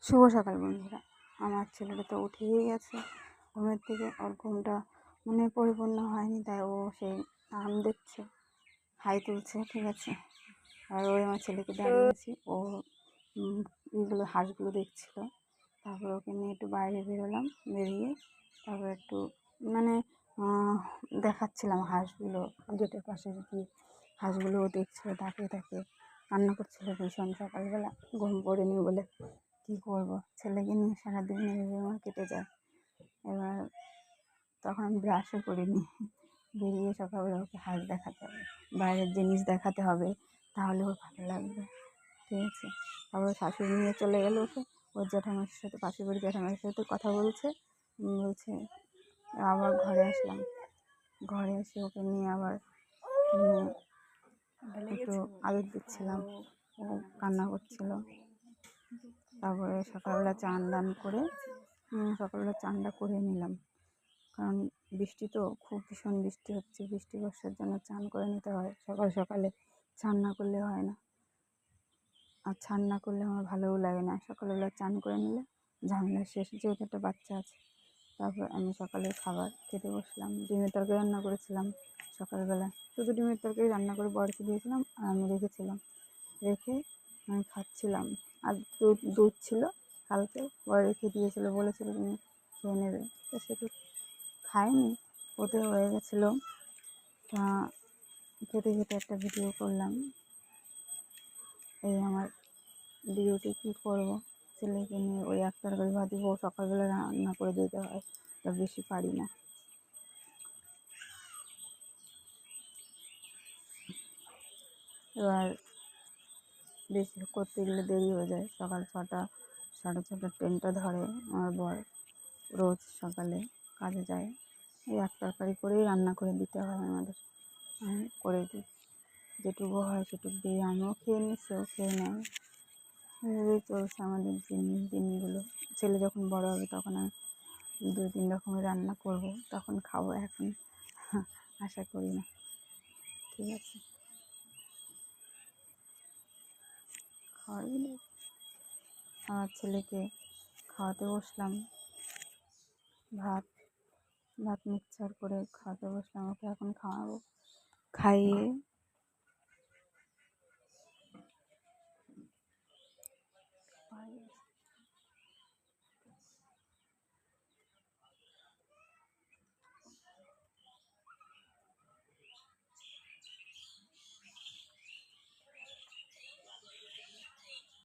শুভ সকাল বন্ধুরা। আমার ছেলেটা তো উঠেই গেছে ঘুমের থেকে, ওর ঘুমটা পরিপূর্ণ হয়নি, তাই ও সেই আম দেখছে, হাই তুলছে, ঠিক আছে। আর ওই আমার ছেলেকে দাঁড়িয়েছি, ও এইগুলো হাঁসগুলো দেখছিল। তারপর ওকে নিয়ে একটু বাইরে বেরোলাম, বেরিয়ে তারপর একটু দেখাচ্ছিলাম হাঁসগুলো, গেটের পাশে গিয়ে হাঁসগুলো ও দেখছিল, তাকে কান্না করছিল ভীষণ। সকালবেলা ঘুম পড়েনি বলে কী করবো, ছেলেকে নিয়ে সারাদিন এইভাবে আমার কেটে যায়। এবার তখন আমি ব্রাশও করিনি, বেরিয়ে সকালবেলা ওকে হাঁস দেখাতে হবে, বাইরের জিনিস দেখাতে হবে, তাহলে ওর ভালো লাগবে, ঠিক আছে। তারপর শাশুড়ি নিয়ে চলে গেলো ওকে, ওর জ্যাঠামাসির সাথে, পাশের বাড়ির জ্যাঠামাসির সাথে কথা বলছে। আবার ঘরে আসলাম, ঘরে এসে ওকে নিয়ে আবার একটু আদর দিচ্ছিলাম, ও কান্না করছিল। তারপরে সকালবেলা সকালবেলা চানটা করে নিলাম, কারণ বৃষ্টি তো খুব ভীষণ বৃষ্টি হচ্ছে, বৃষ্টি বর্ষার জন্য চান করে নিতে হয় সকাল সকালে, চান না করলে হয় না। আর চান না করলে আমার ভালোও লাগে না, সকালবেলা চান করে নিলে ঝামেলা শেষ, যেহেতু একটা বাচ্চা আছে। তারপর আমি সকালের খাবার খেতে বসলাম, ডিমের তরকারি রান্না করেছিলাম সকালবেলা, শুধু ডিমের তরকারি রান্না করে বড়কে দিয়েছিলাম, আর আমি রেখে আমি খাচ্ছিলাম। আর দুধ ছিল কালকে, বড় রেখে দিয়েছিলো, বলেছিল তুমি খেয়ে নেবে, তো সেটা খাইনি, ওতে হয়ে গেছিলো। তা খেতে খেতে একটা ভিডিও করলাম। এই আমার ভিডিওটি কী করবো, ছেলেকে নিয়ে ওই এক তরকারি ভাজিব, সকালবেলা রান্না করে দিতে হয়, তা বেশি পারি না। এবার বেশি করতে গেলে দেরি হয়ে যায়, সকাল 6টা 6:30 ট্রেনটা ধরে আমার বর, রোজ সকালে কাজে যায়, এই এক তরকারি করেই রান্না করে দিতে হয় আমাদের। আমি করে দিই, যেটুকু হয় সেটুকু দিয়ে আমিও খেয়ে নিই, সেও খেয়ে নেয়, এভাবেই চলছে আমাদের দিনগুলো। ছেলে যখন বড় হবে তখন আমি 2-3 রকমের রান্না করব, তখন খাবো, এখন আশা করি না, ঠিক আছে। আমার ছেলেকে খাওয়াতে বসলাম, ভাত মিক্সচার করে খাওয়াতে বসলাম, ওকে এখন খাওয়াবো, খাইয়ে